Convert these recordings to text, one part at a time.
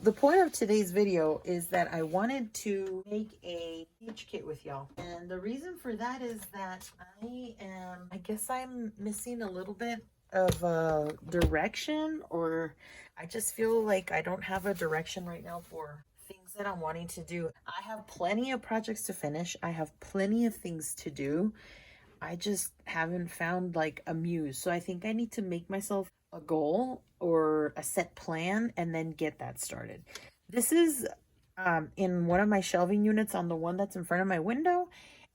the point of today's video is that I wanted to make a page kit with y'all. And the reason for that is that I guess I'm missing a little bit of direction, or I just feel like I don't have a direction right now for things that I'm wanting to do. I have plenty of projects to finish. I have plenty of things to do. I just haven't found like a muse. So I think I need to make myself a goal or a set plan and then get that started. This is in one of my shelving units on the one that's in front of my window.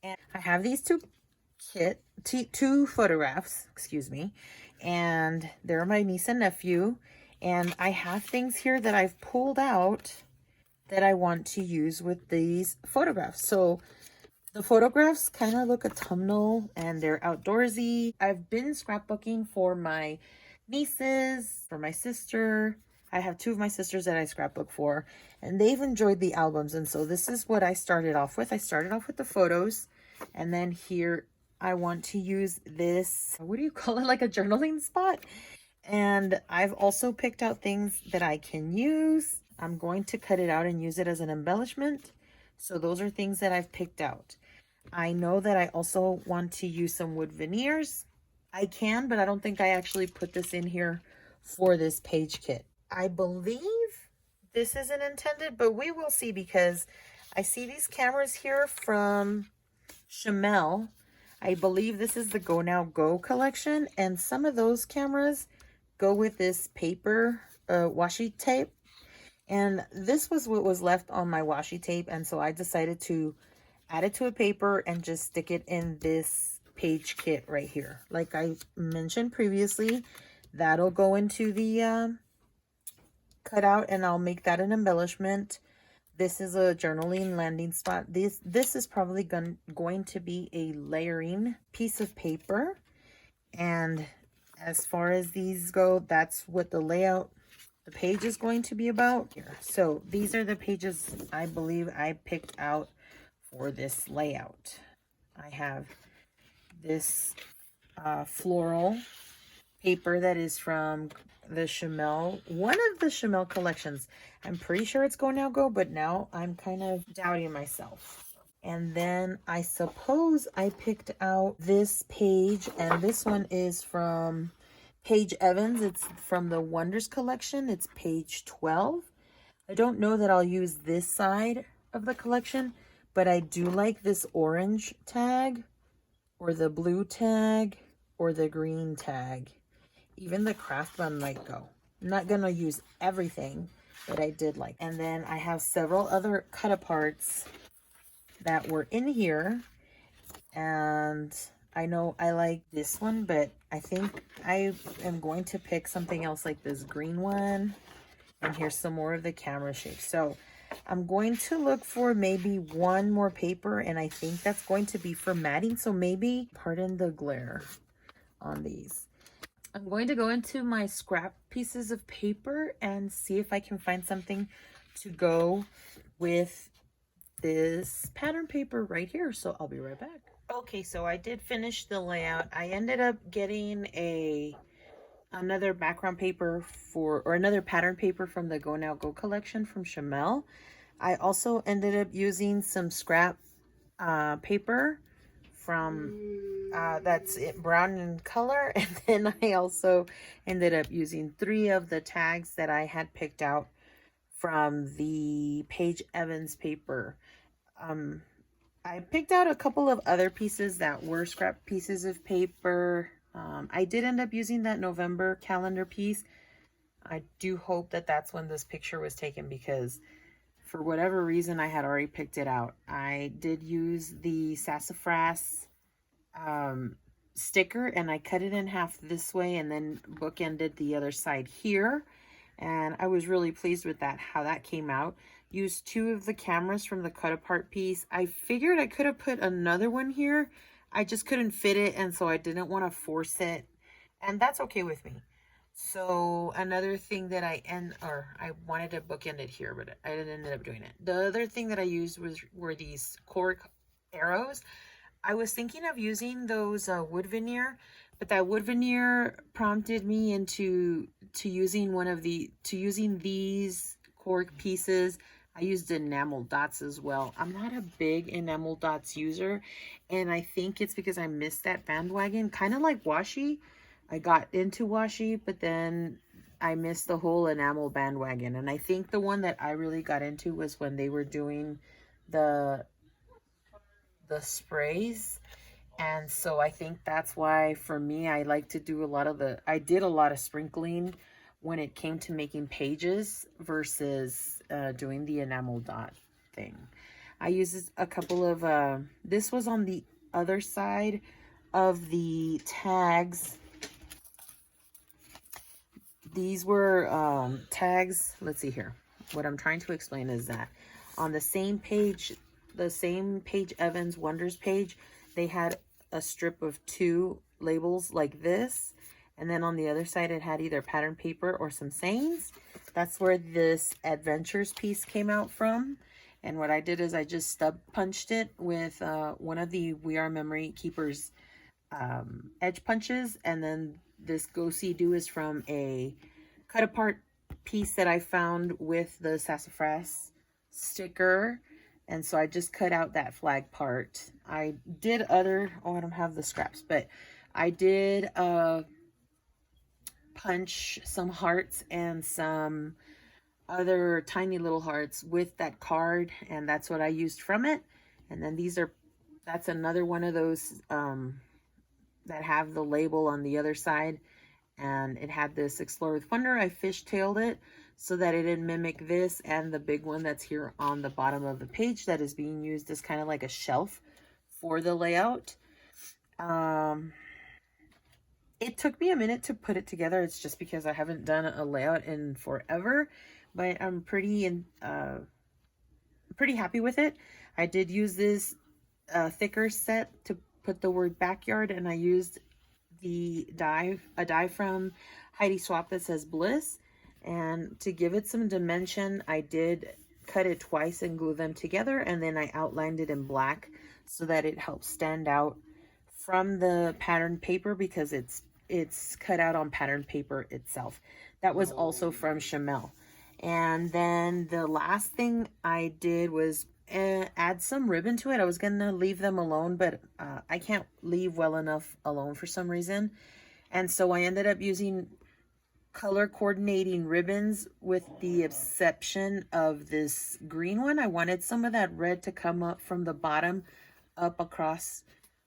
And I have these two photographs, excuse me. And they're my niece and nephew. And I have things here that I've pulled out that I want to use with these photographs. So the photographs kind of look autumnal and they're outdoorsy. I've been scrapbooking for my nieces, for my sister. I have two of my sisters that I scrapbook for, and they've enjoyed the albums. And so this is what I started off with. I started off with the photos, and then here I want to use this, what do you call it, like a journaling spot. And I've also picked out things that I can use. I'm going to cut it out and use it as an embellishment. So those are things that I've picked out. I know that I also want to use some wood veneers. I can, but I don't think I actually put this in here for this page kit. I believe this isn't intended, but we will see, because I see these cameras here from Chamel. I believe this is the Go Now Go collection, and some of those cameras go with this paper washi tape. And this was what was left on my washi tape, and so I decided to add it to a paper and just stick it in this page kit right here. Like I mentioned previously, that'll go into the cutout, and I'll make that an embellishment. This is a journaling landing spot. This is probably going to be a layering piece of paper. And as far as these go, that's what the layout, the page is going to be about here. So these are the pages I believe I picked out for this layout. I have this floral paper that is from the Chamel, one of the Chamel collections. I'm pretty sure it's Go Now Go, but now I'm kind of doubting myself. And then I suppose I picked out this page, and this one is from Paige Evans. It's from the Wonders collection. It's page 12. I don't know that I'll use this side of the collection, but I do like this orange tag, or the blue tag, or the green tag. Even the craft one might go. I'm not gonna use everything, but I did like. And then I have several other cut aparts that were in here, and I know I like this one, but I think I am going to pick something else like this green one. And here's some more of the camera shapes. So I'm going to look for maybe one more paper, and I think that's going to be for matting. So maybe, pardon the glare on these. I'm going to go into my scrap pieces of paper and see if I can find something to go with this pattern paper right here. So I'll be right back. Okay, so I did finish the layout. I ended up getting another background paper or another pattern paper from the Go Now Go collection from Chamel. I also ended up using some scrap paper from that's brown in color, and then I also ended up using 3 of the tags that I had picked out from the Paige Evans paper. I picked out a couple of other pieces that were scrap pieces of paper. I did end up using that November calendar piece. I do hope that that's when this picture was taken, because for whatever reason I had already picked it out. I did use the sassafras sticker, and I cut it in half this way and then bookended the other side here, and I was really pleased with that, how that came out. Used 2 of the cameras from the cut apart piece. I figured I could have put another one here, I just couldn't fit it, and so I didn't want to force it, and that's okay with me. So another thing that I wanted to bookend it here, but I didn't end up doing it. The other thing that I used were these cork arrows. I was thinking of using those wood veneer, but that wood veneer prompted me into using these cork pieces. I used enamel dots as well. I'm not a big enamel dots user, and I think it's because I missed that bandwagon. Kind of like washi. I got into washi, but then I missed the whole enamel bandwagon. And I think the one that I really got into was when they were doing the sprays. And so I think that's why for me, I like to do a lot of I did a lot of sprinkling when it came to making pages versus doing the enamel dot thing. I used a couple of, this was on the other side of the tags. These were tags. Let's see here. What I'm trying to explain is that on the same page Evans Wonders page, they had a strip of 2 labels like this, and then on the other side it had either pattern paper or some sayings. That's where this adventures piece came out from. And what I did is I just stub punched it with one of the We Are Memory Keepers edge punches, and then this Go See Do is from a cut apart piece that I found with the sassafras sticker. And so I just cut out that flag part. I did other, oh, I don't have the scraps, but I did punch some hearts and some other tiny little hearts with that card, and that's what I used from it. And then that's another one of those that have the label on the other side, and it had this Explore with Wonder. I fishtailed it so that it didn't mimic this and the big one that's here on the bottom of the page that is being used as kind of like a shelf for the layout. It took me a minute to put it together. It's just because I haven't done a layout in forever, but I'm pretty happy with it. I did use this thicker set to put the word backyard, and I used a die from Heidi Swapp that says Bliss. And to give it some dimension, I did cut it twice and glue them together, and then I outlined it in black so that it helps stand out from the pattern paper, because it's cut out on pattern paper itself. That was also from Chamel. And then the last thing I did was add some ribbon to it. I was gonna leave them alone, but I can't leave well enough alone for some reason, and so I ended up using color coordinating ribbons, with the exception of this green one. I wanted some of that red to come up from the bottom up across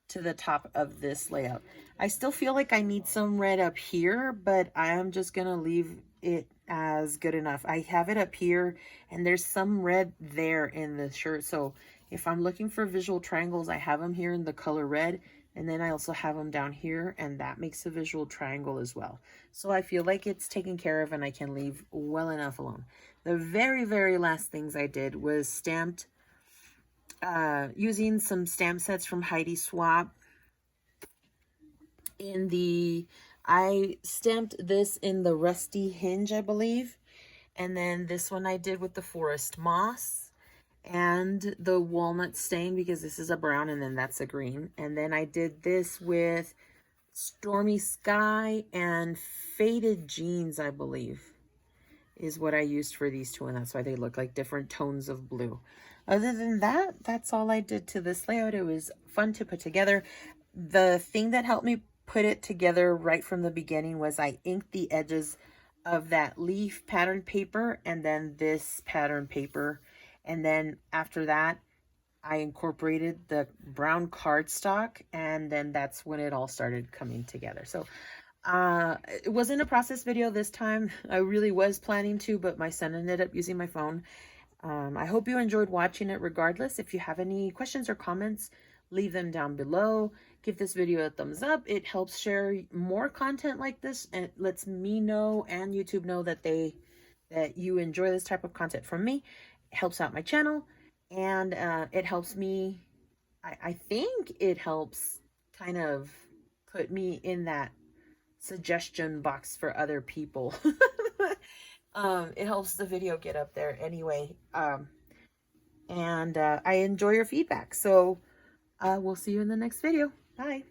to the top of this layout. I still feel like I need some red up here, but I am just gonna leave it as good enough. I have it up here, and there's some red there in the shirt, so if I'm looking for visual triangles, I have them here in the color red, and then I also have them down here, and that makes a visual triangle as well. So I feel like it's taken care of, and I can leave well enough alone. The very, very last things I did was stamped, using some stamp sets from Heidi Swapp. I stamped this in the Rusty Hinge, I believe. And then this one I did with the Forest Moss and the Walnut Stain, because this is a brown and then that's a green. And then I did this with Stormy Sky and Faded Jeans, I believe, is what I used for these two, and that's why they look like different tones of blue. Other than that, that's all I did to this layout. It was fun to put together. The thing that helped me put it together right from the beginning was I inked the edges of that leaf pattern paper and then this pattern paper. And then after that, I incorporated the brown cardstock, and then that's when it all started coming together. So it wasn't a process video this time. I really was planning to, but my son ended up using my phone. I hope you enjoyed watching it regardless. If you have any questions or comments, leave them down below. Give this video a thumbs up. It helps share more content like this, and it lets me know and YouTube know that you enjoy this type of content from me. It helps out my channel, and it helps me, I think it helps kind of put me in that suggestion box for other people. It helps the video get up there anyway. And I enjoy your feedback. So we'll see you in the next video. Bye.